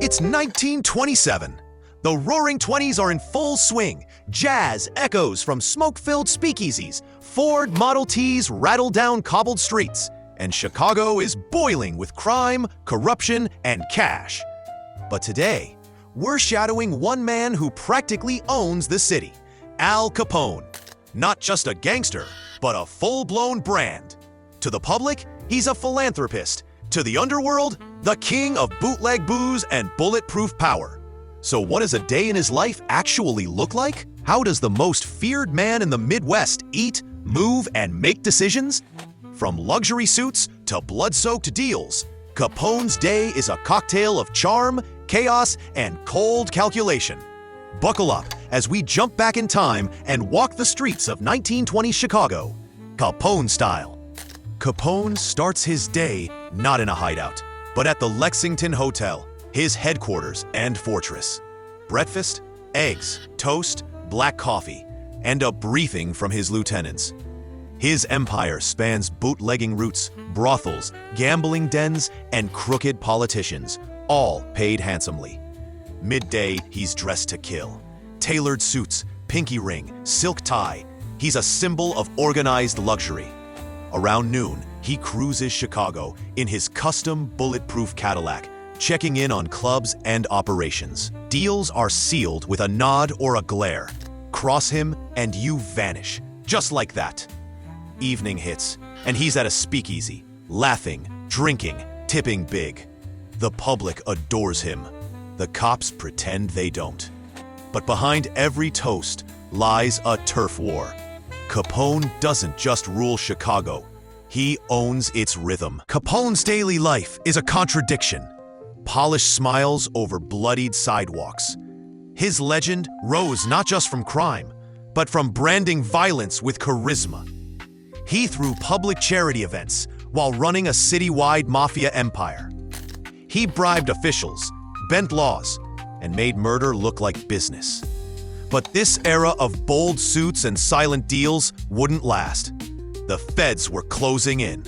It's 1927. The Roaring Twenties are in full swing. Jazz echoes from smoke-filled speakeasies. Ford Model Ts rattle down cobbled streets. And Chicago is boiling with crime, corruption, and cash. But today, we're shadowing one man who practically owns the city, Al Capone. Not just a gangster, but a full-blown brand. To the public, he's a philanthropist. To the underworld, the king of bootleg booze and bulletproof power. So what does a day in his life actually look like? How does the most feared man in the Midwest eat, move, and make decisions? From luxury suits to blood-soaked deals, Capone's day is a cocktail of charm, chaos, and cold calculation. Buckle up as we jump back in time and walk the streets of 1920 Chicago, Capone style. Capone starts his day not in a hideout, but at the Lexington Hotel, his headquarters and fortress. Breakfast, eggs, toast, black coffee, and a briefing from his lieutenants. His empire spans bootlegging routes, brothels, gambling dens, and crooked politicians, all paid handsomely. Midday, he's dressed to kill. Tailored suits, pinky ring, silk tie. He's a symbol of organized luxury. Around noon, he cruises Chicago in his custom bulletproof Cadillac, checking in on clubs and operations. Deals are sealed with a nod or a glare. Cross him and you vanish, just like that. Evening hits, and he's at a speakeasy, laughing, drinking, tipping big. The public adores him. The cops pretend they don't. But behind every toast lies a turf war. Capone doesn't just rule Chicago, he owns its rhythm. Capone's daily life is a contradiction. Polished smiles over bloodied sidewalks. His legend rose not just from crime, but from branding violence with charisma. He threw public charity events while running a citywide mafia empire. He bribed officials, bent laws, and made murder look like business. But this era of bold suits and silent deals wouldn't last. The feds were closing in.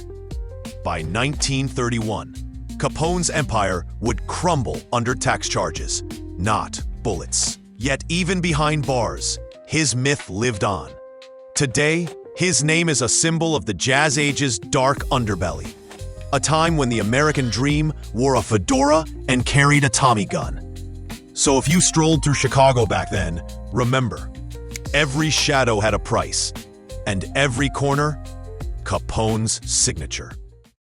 By 1931, Capone's empire would crumble under tax charges, not bullets. Yet even behind bars, his myth lived on. Today, his name is a symbol of the Jazz Age's dark underbelly. A time when the American dream wore a fedora and carried a Tommy gun. So if you strolled through Chicago back then, remember, every shadow had a price, and every corner, Capone's signature.